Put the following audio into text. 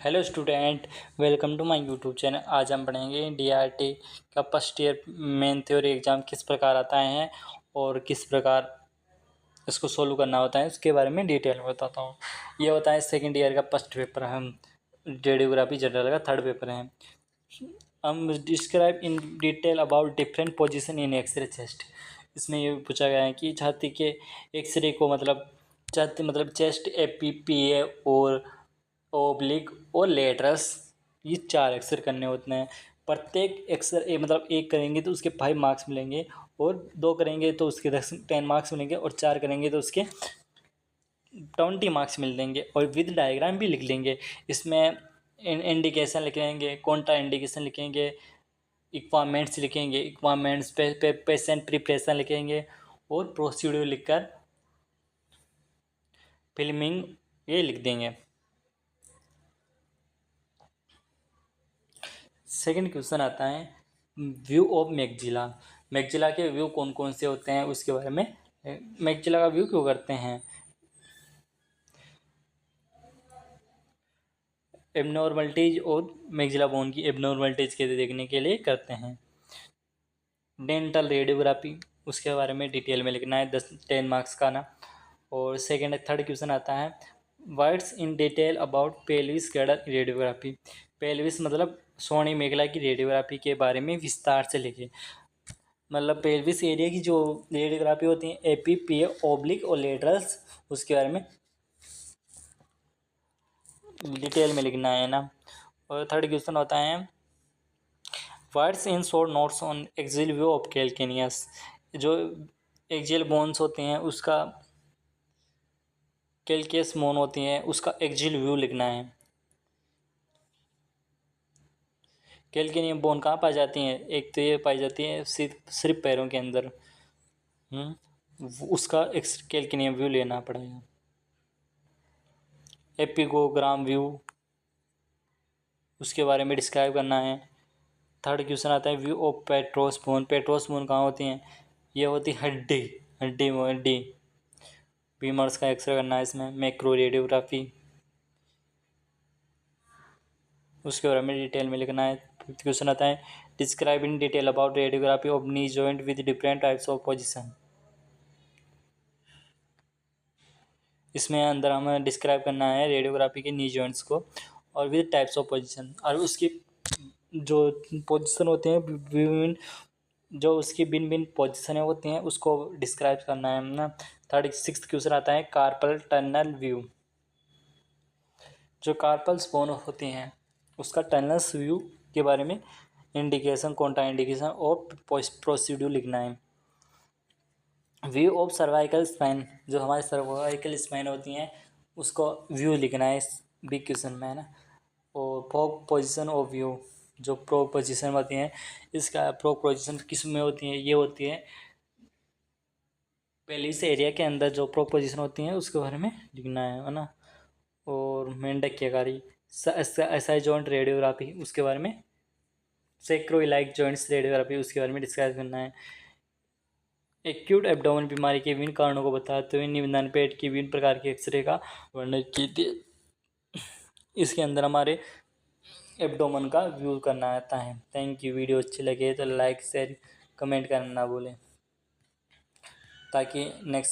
Hello student, welcome to my YouTube channel. आज हम पढ़ेंगे डीआरटी का first year main theory exam किस प्रकार आता है और किस प्रकार इसको सोल्व करना होता है, उसके बारे में डिटेल में बताता हूँ। ये होता है सेकंड ईयर का फर्स्ट पेपर है, रेडियोग्राफी जनरल का थर्ड पेपर है। हम describe in detail about different position in X-ray chest. इसमें ये पूछा गया है कि छाती के एक्सरे को छाती चेस्ट, एपीपीए और ओब्लिक और लेटरस, ये 4 एक्सरे करने होते हैं। प्रत्येक एक्सरे एक करेंगे तो उसके 5 मार्क्स मिलेंगे, और 2 करेंगे तो उसके 10 मार्क्स मिलेंगे, और 4 करेंगे तो उसके 20 मार्क्स मिल देंगे। और विद डायग्राम भी लिख लेंगे। इसमें इंडिकेशन लिखेंगे, कॉन्ट्रा इंडिकेशन लिखेंगे, इक्वापमेंट्स लिखेंगे, इक्वापमेंट्स पे पेशेंट प्रिपरेशन लिखेंगे, और प्रोसीड्यूर लिखकर फिल्मिंग ये लिख देंगे। सेकंड क्वेश्चन आता है व्यू ऑफ मैगजिला। मैगजिला के व्यू कौन कौन से होते हैं उसके बारे में। मैगजिला का व्यू क्यों करते हैं? एबनॉर्मलिटीज और मैगजिला बोन की एबनॉर्मलिटीज के देखने के लिए करते हैं। डेंटल रेडियोग्राफी, उसके बारे में डिटेल में लिखना है, 10 मार्क्स का ना। और थर्ड क्वेश्चन आता है words in detail about pelvis girdle radiography. Pelvis सोनी मेगला की रेडियोग्राफी के बारे में विस्तार से लिखे। पेल्विस एरिया की जो रेडियोग्राफी होती है, एपीपीए, ओब्लिक और लेटरल्स, उसके बारे में डिटेल में लिखना है ना। और थर्ड क्वेश्चन होता है words in short notes on axial view of calcaneus. जो एक्सियल बोन्स होते हैं उसका, कैल्केस बोन होती हैं उसका एक्सियल व्यू लिखना है। कैल्केनियम बोन कहाँ पाई जाती हैं? एक तो ये पाई जाती है सिर्फ पैरों के अंदर। उसका कैल्केनियम व्यू लेना पड़ेगा। एपिगोग्राम व्यू, उसके बारे में डिस्क्राइब करना है। थर्ड क्वेश्चन आता है view of Petros bone. Petros bone कहाँ होती हैं? ये होती हड्डी हड्डी हड्डी फीमर्स का एक्सरे करना है इसमें। मैक्रो रेडियोग्राफी, उसके बारे में डिटेल में लिखना है। फिफ्थ क्वेश्चन आता है describe in detail about radiography of knee joint with different types of position. इसमें अंदर हमें डिस्क्राइब करना है रेडियोग्राफी के नी जॉइंट्स को और विद टाइप्स ऑफ पोजिशन, और उसकी जो पोजिशन होते हैं विभिन्न, जो उसकी भिन्न भिन्न पोजिशनें होती हैं उसको डिस्क्राइब करना है ना। सिक्स्थ क्वेश्चन आता है कार्पल टनल व्यू। जो कार्पल्स बोन होती हैं उसका टनल्स व्यू के बारे में इंडिकेशन, कॉन्ट्रा इंडिकेशन और प्रोसीड्यूर लिखना है। व्यू ऑफ सर्वाइकल स्पाइन, जो हमारे सर्वाइकल स्पाइन होती हैं उसको व्यू लिखना है इस बिग क्वेश्चन में, है ना। और प्रोग पोजीशन ऑफ व्यू, जो प्रोग पोजीशन होती हैं, इसका प्रोग पोजीशन किस में होती है? ये होती है पेल्विस एरिया के अंदर जो प्रोग पोजीशन होती हैं उसके बारे में लिखना है ना। और मेंढक की आकारी, एसआई जॉइंट रेडियोग्राफी, उसके बारे में सेक्रोइलाइक जॉइंट्स रेडियोग्राफी, उसके बारे में डिस्कस करना है। एक्यूट एब्डोमेन बीमारी के विभिन्न कारणों को बताते हुए निबंधन पेट की विभिन्न प्रकार के एक्सरे का वर्णन कीजिए। इसके अंदर हमारे एब्डोमेन का व्यू करना आता है। Thank you. वीडियो अच्छी लगे तो लाइक शेयर कमेंट करना ना भूलें, ताकि नेक्स्ट